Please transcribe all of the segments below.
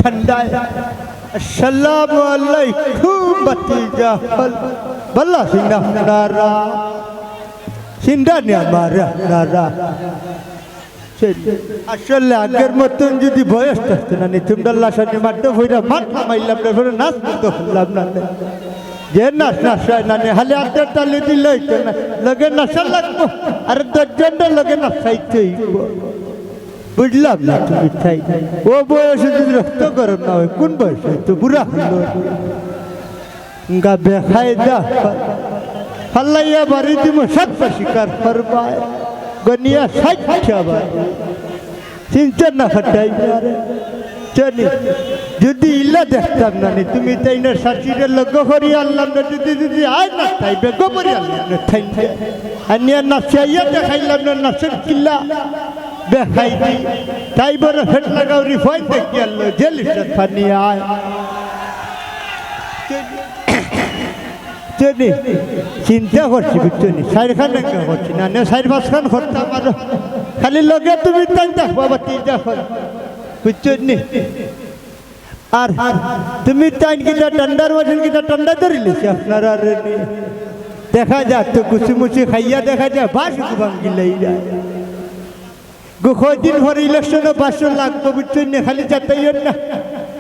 ठंडाए अस्सलामु अलैकुम भतीजा बल्ला सिंह नारा सिंधा ने हमारा नारा আসলে আগের মতন যদি বয়স থাকতো না তোমরা লাশানি মারতে হইরা মাথা মাইলাম না ফেরে নাচ করতে হলাম না যে নাচ নাচায় না হালে আটটা তালে দিলে হইতো না লগে নাচা লাগবো আর 10 জনটা লগে নাচাইতে বুঝলাম না তুমি তাই ও বয়সে যদি রক্ত গরম না হয় কোন বয়সে তো বুড়া হলো গা বেখায় দা হাল্লাইয়া বাড়ি দিব সত্য স্বীকার করবায় গনিয়া সাইখাবার চিন্তা না হটাই চলি যদি ইল্লা দেখতাম না তুমি তাই না শাশিরে লগ্ন করি আল্লাহ না যদি আয় না তাই বেগ করি আল্লাহ না তাই আনিয়া নাচাইয়া দেখাইলাম না নাচের কিল্লা দেখাই দি তাই বড় ফেট লাগাও রিফাইন দেখি আল্লাহ জেলিসা পানি আয় চলি চিন্তা করছি বুঝছি সাইড খান করছি না সাইড পাঁচ খান করতাম আর খালি লগে তুমি তাই দেখবো আবার তিনটা বুঝছি আর তুমি তাই কিনা ঠান্ডার বছর কিনা ঠান্ডা ধরিলেছি আপনার আর দেখা যাক তো কুচি খাইয়া দেখা যায় বাস ভাঙ্গিলেই যায় কদিন পরে ইলেকশনে 500 লাগবে বুঝছি না খালি যাতাই না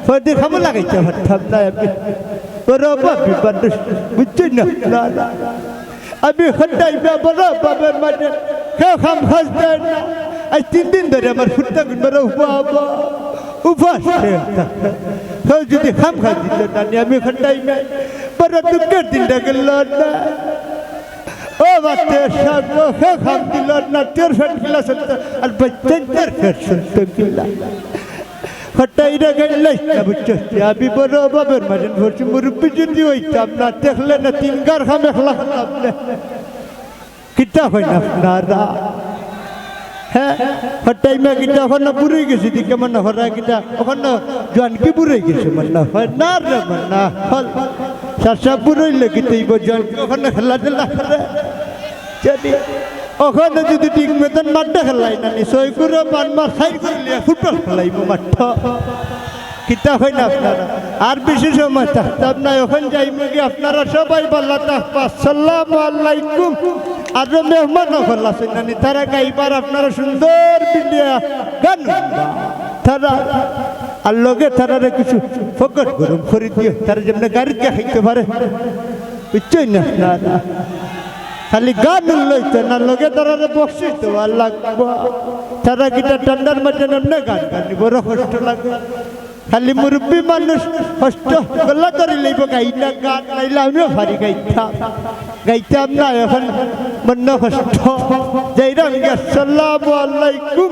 সর্দি খাবো লাগাইছে ভাবতাম না বুঝছি না আমি খন্ডাই বড় বাবার মাঝে কেউ খাম খাস দেয় না আজ 3 দিন ধরে আমার ফুটটা বড় উপাস কেউ যদি খাম খাস দিল না আমি খন্ডাই বড় দুঃখের দিনটা গেল না ও বাচ্চা সাগো কেউ খাম দিল না 13 কিলা শুনতে আর বাচ্চাদের শুনতে কিলা হটাইরা গেলে বুঝছি আমি বড় বাবার মাঝে ভরছি মুরব্বী যদি হইতাম না দেখলে না 3 গার খাম একলা খেলাম না কিতা হয় না আপনারা হ্যাঁ হটাই মা কিতা ওখানে বুড়ে গেছি দিকে মানে হরা কিতা ওখানে জোয়ানকি বুড়ে গেছে মানে হয় না রে মানে ফল শাসা বুড়ইলে কিতাই জোয়ানকি ওখানে খেলা টেলা করে যদি ওখানে যদি ঠিক মতন মাঠটা খেলাই না সই করে মার সাইড করলে ফুটবল খেলাইব মাঠ কিতা হয় না আপনারা আর বেশি সময় থাকতাম না ওখানে যাইব কি আপনারা সবাই ভালো থাকবা আসসালামু আলাইকুম আর মেহমান ভালো আছেন না তারা গাইবার আপনারা সুন্দর বিলিয়া গান তারা আর লগে তারা কিছু ফোকাস গরম করে দিও তারা যেমন গাড়িতে খাইতে পারে বুঝছই না আপনারা খালি গান লইতে না লগে তারা বসি তো আর লাগবো তারা কিটা ঠান্ডার মাঝে নামনে গান গানি বড় কষ্ট লাগে খালি মুরব্বী মানুষ কষ্ট গলা ধরে লইব গাইনা গান নাইলে আমিও ভারি গাইতাম না এখন মন কষ্ট যাইরাম আসসালামু আলাইকুম